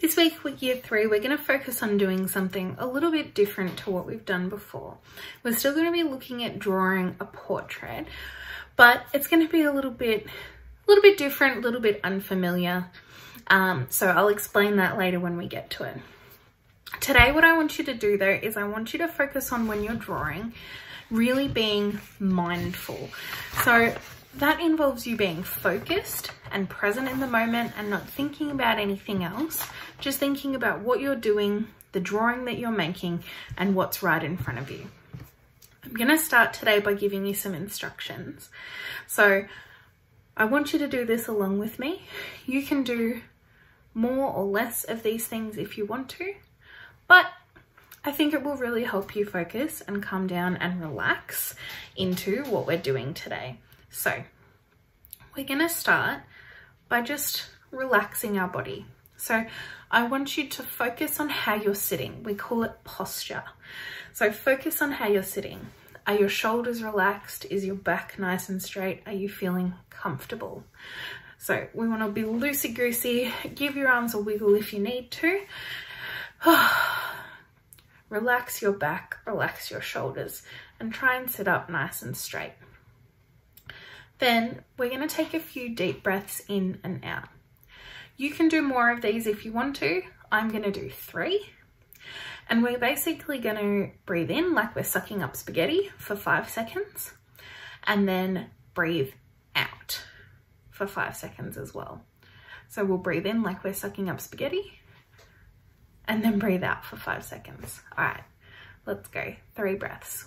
This week with year 3, we're going to focus on doing something a little bit different to what we've done before. We're still going to be looking at drawing a portrait, but it's going to be a little bit different, a little bit unfamiliar. So I'll explain that later when we get to it. Today, what I want you to do though, is I want you to focus on when you're drawing, really being mindful. So that involves you being focused and present in the moment and not thinking about anything else, just thinking about what you're doing, the drawing that you're making, and what's right in front of you. I'm going to start today by giving you some instructions. So I want you to do this along with me. You can do more or less of these things if you want to, but I think it will really help you focus and calm down and relax into what we're doing today. So we're going to start by just relaxing our body. So I want you to focus on how you're sitting. We call it posture. So focus on how you're sitting. Are your shoulders relaxed? Is your back nice and straight? Are you feeling comfortable? So we want to be loosey-goosey. Give your arms a wiggle if you need to. Relax your back, relax your shoulders, and try and sit up nice and straight. Then we're going to take a few deep breaths in and out. You can do more of these if you want to. I'm going to do 3. And we're basically going to breathe in like we're sucking up spaghetti for 5 seconds. And then breathe out for 5 seconds as well. So we'll breathe in like we're sucking up spaghetti. And then breathe out for 5 seconds. All right, let's go. 3 breaths.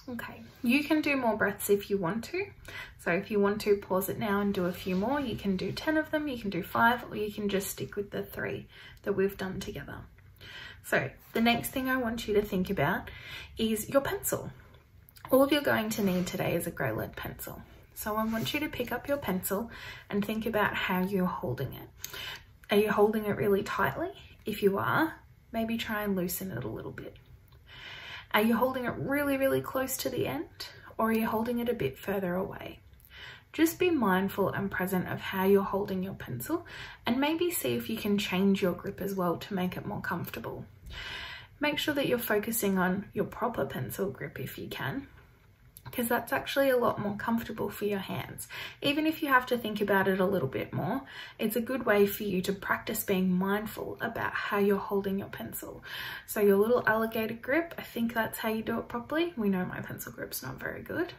Okay, you can do more breaths if you want to. So if you want to, pause it now and do a few more. You can do 10 of them, you can do 5, or you can just stick with the 3 that we've done together. So the next thing I want you to think about is your pencil. All you're going to need today is a grey lead pencil. So I want you to pick up your pencil and think about how you're holding it. Are you holding it really tightly? If you are, maybe try and loosen it a little bit. Are you holding it really, really close to the end, or are you holding it a bit further away? Just be mindful and present of how you're holding your pencil, and maybe see if you can change your grip as well to make it more comfortable. Make sure that you're focusing on your proper pencil grip if you can, because that's actually a lot more comfortable for your hands. Even if you have to think about it a little bit more, it's a good way for you to practice being mindful about how you're holding your pencil. So your little alligator grip, I think that's how you do it properly. We know my pencil grip's not very good.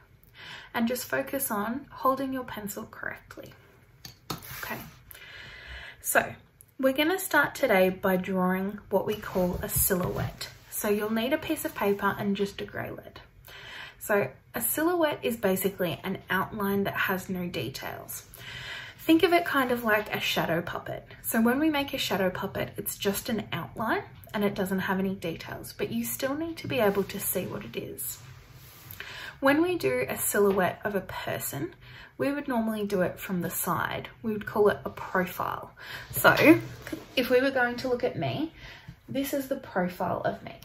And just focus on holding your pencil correctly. Okay, so we're going to start today by drawing what we call a silhouette. So you'll need a piece of paper and just a grey lead. So a silhouette is basically an outline that has no details. Think of it kind of like a shadow puppet. So when we make a shadow puppet, it's just an outline and it doesn't have any details, but you still need to be able to see what it is. When we do a silhouette of a person, we would normally do it from the side. We would call it a profile. So if we were going to look at me, this is the profile of me.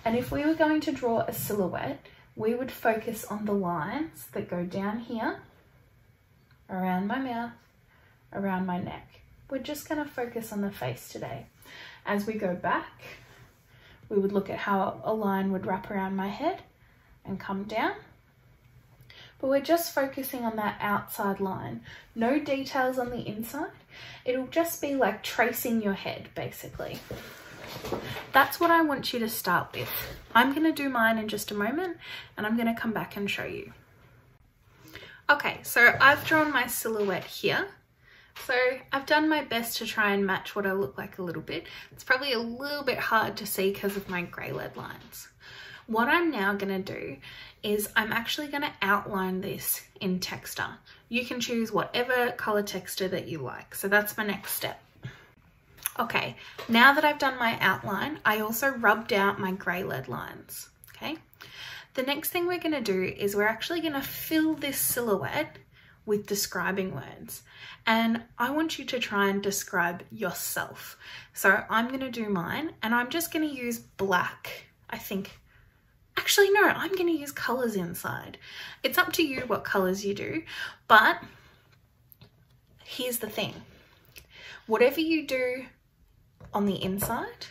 And if we were going to draw a silhouette, we would focus on the lines that go down here, around my mouth, around my neck. We're just going to focus on the face today. As we go back, we would look at how a line would wrap around my head and come down. But we're just focusing on that outside line. No details on the inside. It'll just be like tracing your head, basically. That's what I want you to start with. I'm going to do mine in just a moment and I'm going to come back and show you. Okay, so I've drawn my silhouette here. So I've done my best to try and match what I look like a little bit. It's probably a little bit hard to see because of my grey lead lines. What I'm now going to do is I'm actually going to outline this in texture. You can choose whatever color texture that you like. So that's my next step. Okay, now that I've done my outline, I also rubbed out my grey lead lines, okay? The next thing we're going to do is we're actually going to fill this silhouette with describing words, and I want you to try and describe yourself. So I'm going to do mine, and I'm just going to use black, I think. Actually, no, I'm going to use colors inside. It's up to you what colors you do, but here's the thing. Whatever you do on the inside,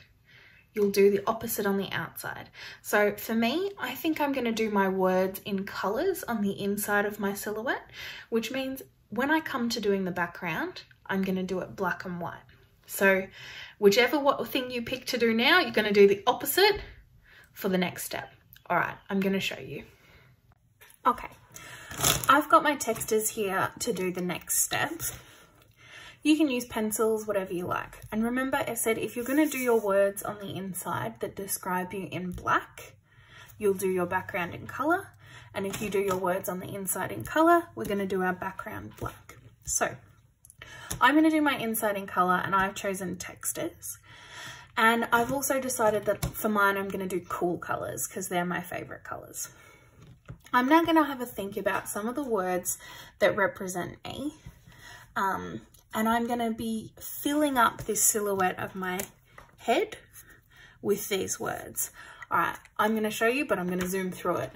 you'll do the opposite on the outside. So for me, I think I'm going to do my words in colors on the inside of my silhouette, which means when I come to doing the background, I'm going to do it black and white. So whichever thing you pick to do now, you're going to do the opposite for the next step. All right, I'm going to show you. Okay, I've got my textures here to do the next step. You can use pencils, whatever you like. And remember, I said if you're going to do your words on the inside that describe you in black, you'll do your background in color. And if you do your words on the inside in color, we're going to do our background black. So I'm going to do my inside in color, and I've chosen textures. And I've also decided that for mine, I'm going to do cool colors because they're my favorite colors. I'm now going to have a think about some of the words that represent me. And I'm going to be filling up this silhouette of my head with these words. All right, I'm going to show you, but I'm going to zoom through it.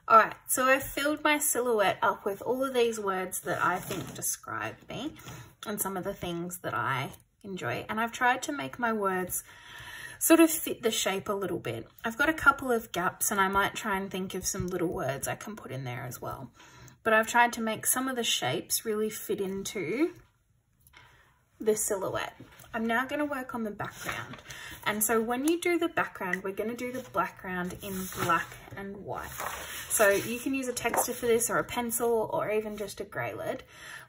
All right, so I've filled my silhouette up with all of these words that I think describe me and some of the things that I enjoy. And I've tried to make my words sort of fit the shape a little bit. I've got a couple of gaps, and I might try and think of some little words I can put in there as well. But I've tried to make some of the shapes really fit into the silhouette. I'm now going to work on the background. And so when you do the background, we're going to do the background in black and white. So you can use a texture for this, or a pencil, or even just a grey lead.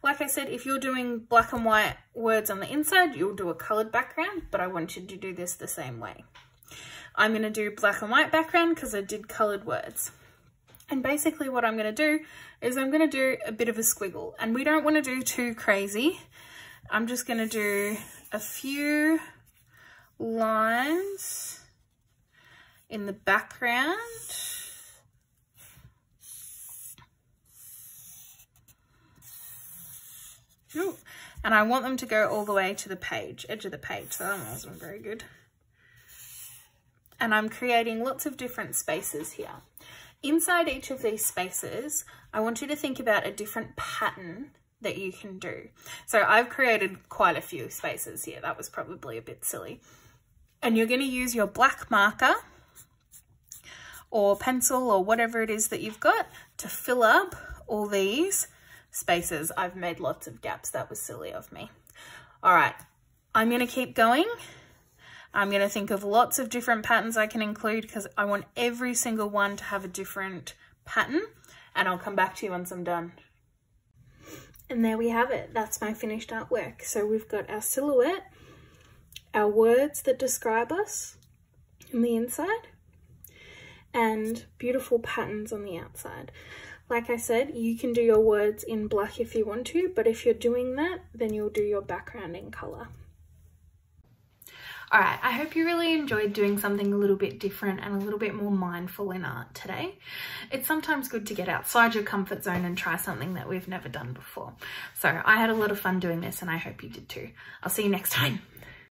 Like I said, if you're doing black and white words on the inside, you'll do a coloured background, but I want you to do this the same way. I'm going to do black and white background because I did coloured words. And basically what I'm going to do is I'm going to do a bit of a squiggle, and we don't want to do too crazy. I'm just going to do a few lines in the background. Ooh. And I want them to go all the way to the page, edge of the page, so that wasn't very good. And I'm creating lots of different spaces here. Inside each of these spaces, I want you to think about a different pattern that you can do. So I've created quite a few spaces here. That was probably a bit silly. And you're going to use your black marker or pencil or whatever it is that you've got to fill up all these spaces. I've made lots of gaps. That was silly of me. All right, I'm going to keep going. I'm going to think of lots of different patterns I can include because I want every single one to have a different pattern, and I'll come back to you once I'm done. And there we have it. That's my finished artwork. So we've got our silhouette, our words that describe us on the inside, and beautiful patterns on the outside. Like I said, you can do your words in black if you want to, but if you're doing that, then you'll do your background in colour. All right, I hope you really enjoyed doing something a little bit different and a little bit more mindful in art today. It's sometimes good to get outside your comfort zone and try something that we've never done before. So I had a lot of fun doing this, and I hope you did too. I'll see you next time.